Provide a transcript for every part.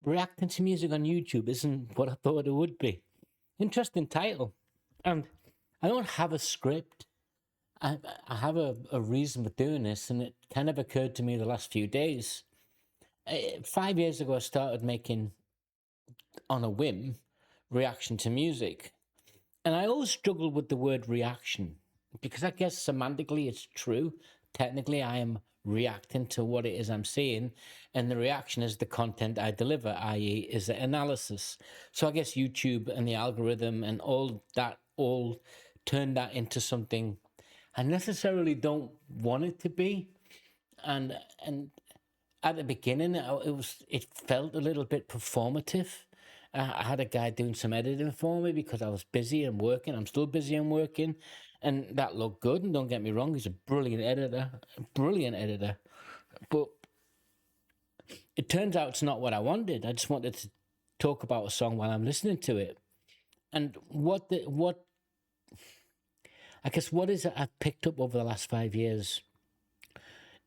reacting to music on YouTube isn't what I thought it would be. Interesting title. And I don't have a script. I have a reason for doing this, and it kind of occurred to me the last few days. 5 years ago, I started making, on a whim, reaction to music. And I always struggled with the word reaction because I guess semantically it's true. Technically, I am reacting to what it is I'm seeing, and the reaction is the content I deliver, i.e., is the analysis. So I guess YouTube and the algorithm and all that all turned that into something I necessarily don't want it to be. And at the beginning, it felt a little bit performative. I had a guy doing some editing for me because I was busy and working. I'm still busy and working, and that looked good. And don't get me wrong, he's a brilliant editor. But it turns out it's not what I wanted. I just wanted to talk about a song while I'm listening to it. And what I guess what is it I've picked up over the last 5 years?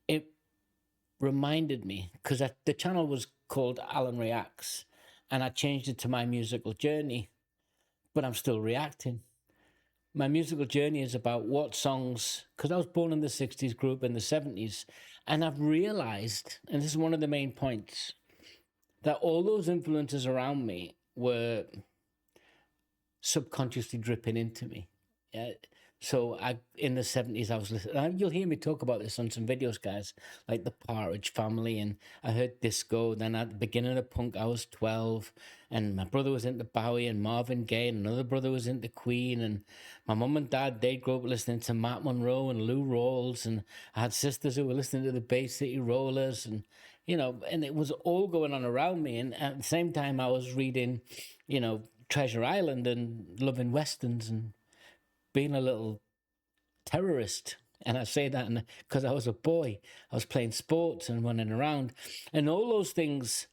It reminded me because the channel was called Alan Reacts, and I changed it to My Musical Journey, but I'm still reacting. My musical journey is about what songs, because I was born in the 60s, grew up in the 70s, and I've realized, and this is one of the main points, that all those influences around me were subconsciously dripping into me. Yeah. So in the 70s, I was listening. You'll hear me talk about this on some videos, guys, like the Partridge Family. And I heard disco. Then at the beginning of punk, I was 12. And my brother was into Bowie and Marvin Gaye. And another brother was into Queen. And my mum and dad, they grew up listening to Matt Monro and Lou Rawls. And I had sisters who were listening to the Bay City Rollers. And, and it was all going on around me. And at the same time, I was reading, Treasure Island and loving Westerns and being a little terrorist. And I say that because I was a boy. I was playing sports and running around. And all those things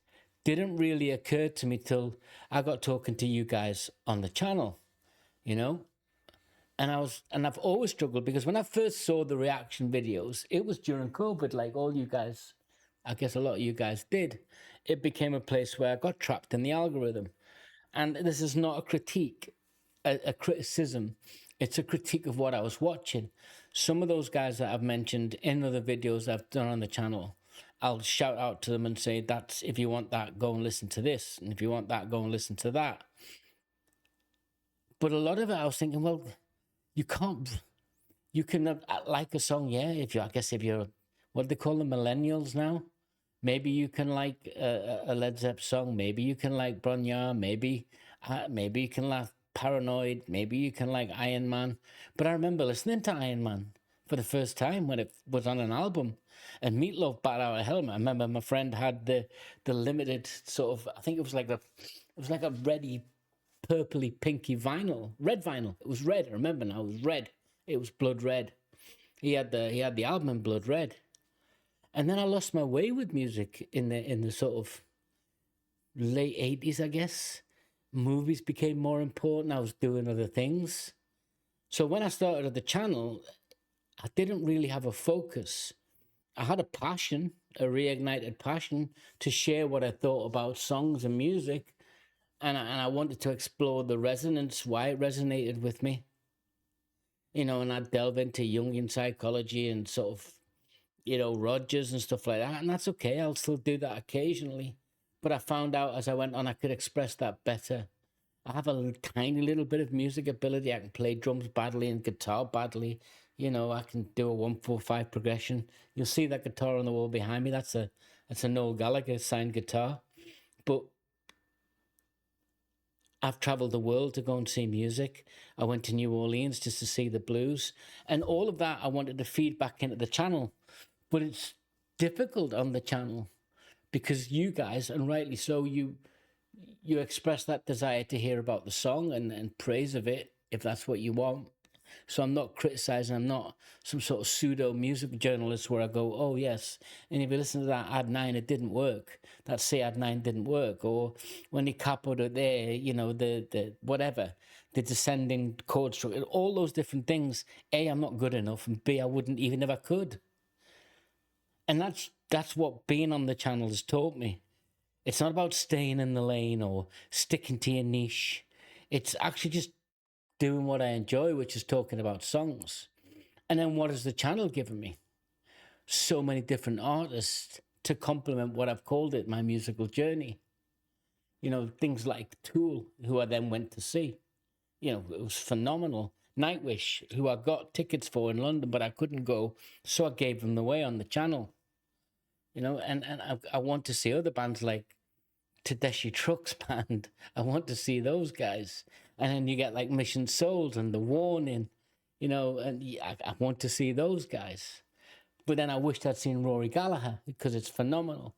didn't really occur to me till I got talking to you guys on the channel, you know? And I've always struggled because when I first saw the reaction videos, it was during COVID, like all you guys, I guess a lot of you guys did. It became a place where I got trapped in the algorithm. And this is not a critique, a criticism. It's a critique of what I was watching. Some of those guys that I've mentioned in other videos I've done on the channel, I'll shout out to them and say, that's, if you want that, go and listen to this. And if you want that, go and listen to that. But a lot of it, I was thinking, well, you can like a song, yeah. If you're, what do they call them, millennials now? Maybe you can like a Led Zeppelin song. Maybe you can like Bronja. Maybe you can like Paranoid. Maybe you can like Iron Man. But I remember listening to Iron Man for the first time when it was on an album, and Meatloaf batted out a helmet. I remember my friend had the limited sort of, I think it was like a reddy, purpley, pinky vinyl, red vinyl. It was red. I remember now. It was red. It was blood red. He had the album in blood red. And then I lost my way with music in the sort of late 80s, I guess. Movies became more important. I was doing other things. So when I started the channel, I didn't really have a focus. I had a passion, a reignited passion to share what I thought about songs and music. And I wanted to explore the resonance, why it resonated with me. And I'd delve into Jungian psychology and sort of Rogers and stuff like that. And that's okay. I'll still do that occasionally. But I found out as I went on, I could express that better. I have a tiny little bit of music ability. I can play drums badly and guitar badly. I can do a 1-4-5 progression. You'll see that guitar on the wall behind me. That's a Noel Gallagher signed guitar. But I've traveled the world to go and see music. I went to New Orleans just to see the blues. And all of that I wanted to feed back into the channel. But it's difficult on the channel because you guys, and rightly so, you express that desire to hear about the song and praise of it, if that's what you want. So I'm not criticizing. I'm not some sort of pseudo music journalist where I go, oh, yes. And if you listen to that Ad 9, it didn't work. That C Ad 9 didn't work. Or when he capoed it there, the whatever, the descending chord structure, all those different things. A, I'm not good enough. And B, I wouldn't even if I could. And that's what being on the channel has taught me. It's not about staying in the lane or sticking to your niche. It's actually just doing what I enjoy, which is talking about songs. And then what has the channel given me? So many different artists to complement what I've called it, my musical journey. Things like Tool, who I then went to see. It was phenomenal. Nightwish, who I got tickets for in London, but I couldn't go, so I gave them away on the channel. And I want to see other bands like Tedeschi Trucks Band. I want to see those guys. And then you get like Mission Souls and The Warning, and I want to see those guys. But then I wished I'd seen Rory Gallagher because it's phenomenal.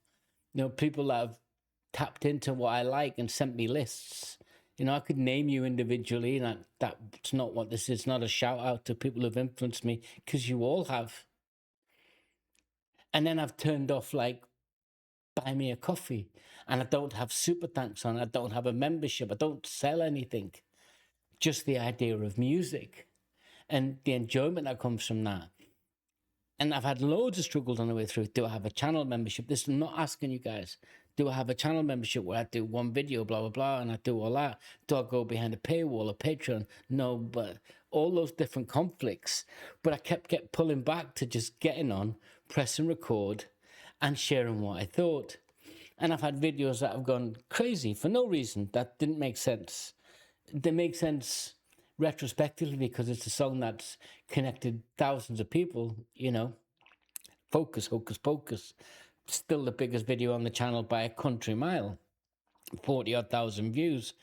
People that have tapped into what I like and sent me lists. I could name you individually, and that's not what this is. It's not a shout out to people who've influenced me, because you all have. And then I've turned off like buy me a coffee, and I don't have super thanks on. I don't have a membership. I don't sell anything. Just the idea of music and the enjoyment that comes from that. And I've had loads of struggles on the way through. Do I have a channel membership? This is not asking you guys. Do I have a channel membership where I do one video, blah, blah, blah, and I do all that? Do I go behind a paywall or Patreon? No, but all those different conflicts. But I kept pulling back to just getting on, pressing record, and sharing what I thought. And I've had videos that have gone crazy for no reason. That didn't make sense. They make sense retrospectively because it's a song that's connected thousands of people, Focus, Hocus Pocus. Still the biggest video on the channel by a country mile. 40-odd thousand views.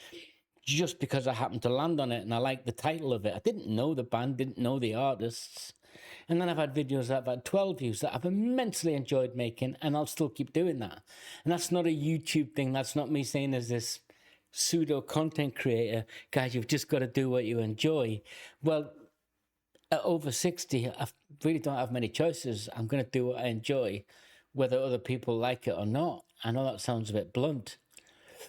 Just because I happened to land on it and I liked the title of it. I didn't know the band, didn't know the artists. And then I've had videos that have had 12 views that I've immensely enjoyed making, and I'll still keep doing that. And that's not a YouTube thing. That's not me saying as this pseudo content creator, guys, you've just got to do what you enjoy. Well, at over 60, I really don't have many choices. I'm going to do what I enjoy, whether other people like it or not. I know that sounds a bit blunt,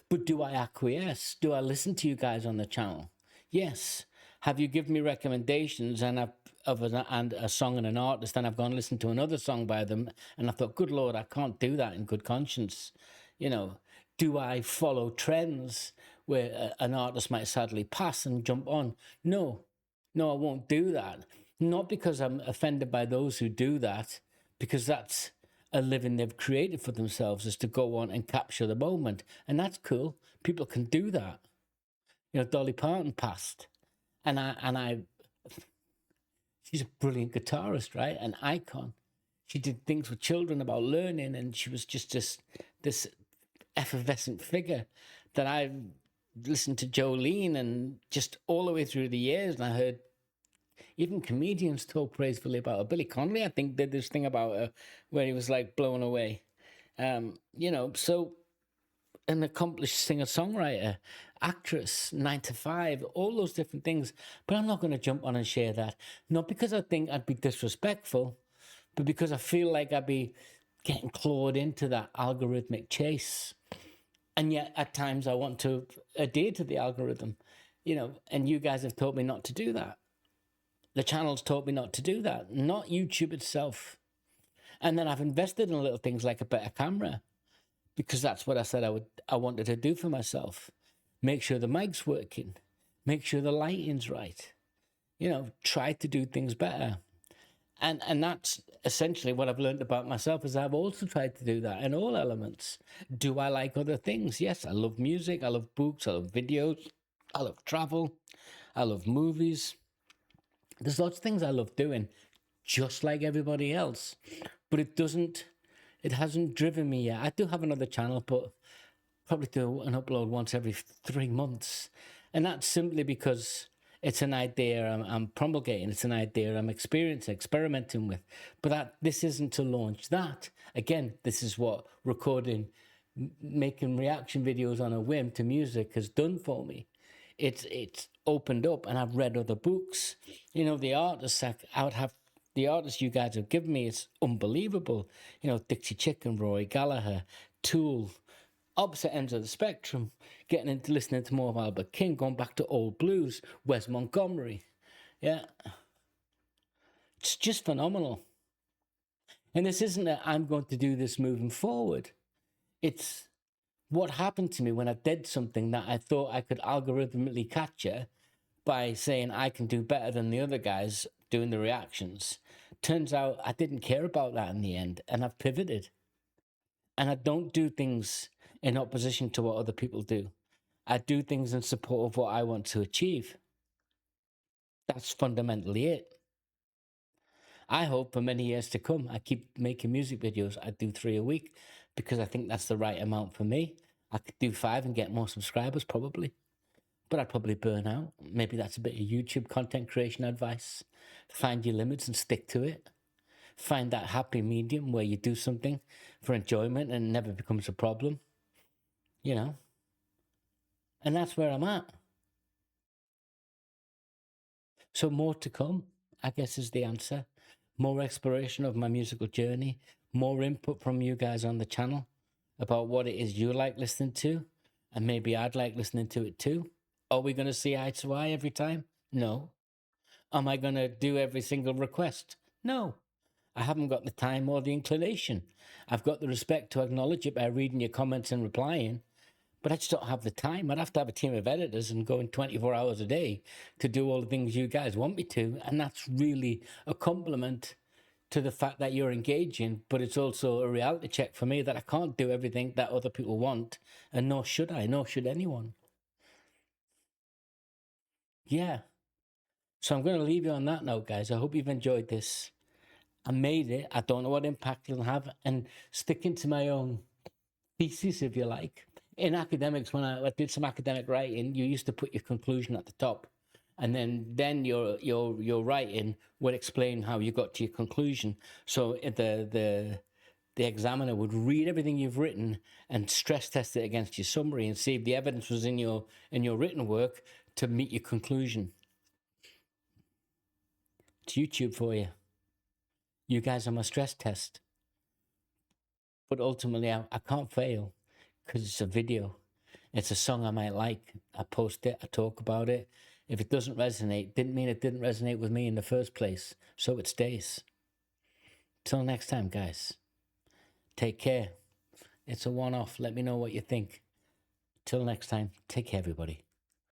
but do I acquiesce? Do I listen to you guys on the channel? Yes. Have you given me recommendations and a song and an artist, and I've gone and listened to another song by them, and I thought, good Lord, I can't do that in good conscience. Do I follow trends where an artist might sadly pass and jump on? No, I won't do that. Not because I'm offended by those who do that, because that's a living they've created for themselves, is to go on and capture the moment. And that's cool. People can do that. Dolly Parton passed. And she's a brilliant guitarist, right? An icon. She did things with children about learning, and she was just this effervescent figure that I listened to Jolene and just all the way through the years. And I heard even comedians talk praisefully about her. Billy Connolly, I think, did this thing about her where he was like blown away. So an accomplished singer-songwriter, actress, 9 to 5, all those different things. But I'm not going to jump on and share that. Not because I think I'd be disrespectful, but because I feel like I'd be getting clawed into that algorithmic chase. And yet at times I want to adhere to the algorithm, and you guys have taught me not to do that. The channel's taught me not to do that, not YouTube itself. And then I've invested in little things like a better camera, because that's what I said I wanted to do for myself. Make sure the mic's working, make sure the lighting's right, try to do things better. And that's essentially what I've learned about myself, is I've also tried to do that in all elements. Do I like other things? Yes, I love music, I love books, I love videos, I love travel, I love movies. There's lots of things I love doing, just like everybody else. But it hasn't driven me yet. I do have another channel, but probably do an upload once every 3 months. And that's simply because it's an idea I'm promulgating. It's an idea I'm experimenting with. But this isn't to launch that. Again, this is what recording, making reaction videos on a whim to music has done for me. It's opened up, and I've read other books. The artists the artists you guys have given me is unbelievable. Dixie Chicken, Roy Gallagher, Tool, opposite ends of the spectrum, getting into listening to more of Albert King, going back to old blues, Wes Montgomery. Yeah. It's just phenomenal. And this isn't that I'm going to do this moving forward. It's what happened to me when I did something that I thought I could algorithmically capture by saying I can do better than the other guys doing the reactions. Turns out I didn't care about that in the end, and I've pivoted. And I don't do things in opposition to what other people do. I do things in support of what I want to achieve. That's fundamentally it. I hope for many years to come, I keep making music videos. I do 3 a week because I think that's the right amount for me. I could do 5 and get more subscribers, probably, but I'd probably burn out. Maybe that's a bit of YouTube content creation advice. Find your limits and stick to it. Find that happy medium where you do something for enjoyment and it never becomes a problem, you know? And that's where I'm at. So more to come, I guess, is the answer. More exploration of my musical journey, more input from you guys on the channel about what it is you like listening to, and maybe I'd like listening to it too. Are we going to see eye to eye every time? No. Am I going to do every single request? No. I haven't got the time or the inclination. I've got the respect to acknowledge it by reading your comments and replying, but I just don't have the time. I'd have to have a team of editors and going 24 hours a day to do all the things you guys want me to. And that's really a compliment to the fact that you're engaging, but it's also a reality check for me that I can't do everything that other people want, and nor should I, nor should anyone. Yeah. So I'm going to leave you on that note, guys. I hope you've enjoyed this. I made it. I don't know what impact it'll have. And sticking to my own thesis, if you like. In academics, when I did some academic writing, you used to put your conclusion at the top, and then your writing would explain how you got to your conclusion. So the examiner would read everything you've written and stress test it against your summary and see if the evidence was in your written work to meet your conclusion. It's YouTube for you. You guys are my stress test. But ultimately, I can't fail because it's a video. It's a song I might like. I post it, I talk about it. If it doesn't resonate, didn't mean it didn't resonate with me in the first place. So it stays. Till next time, guys. Take care. It's a one-off. Let me know what you think. Till next time, take care, everybody.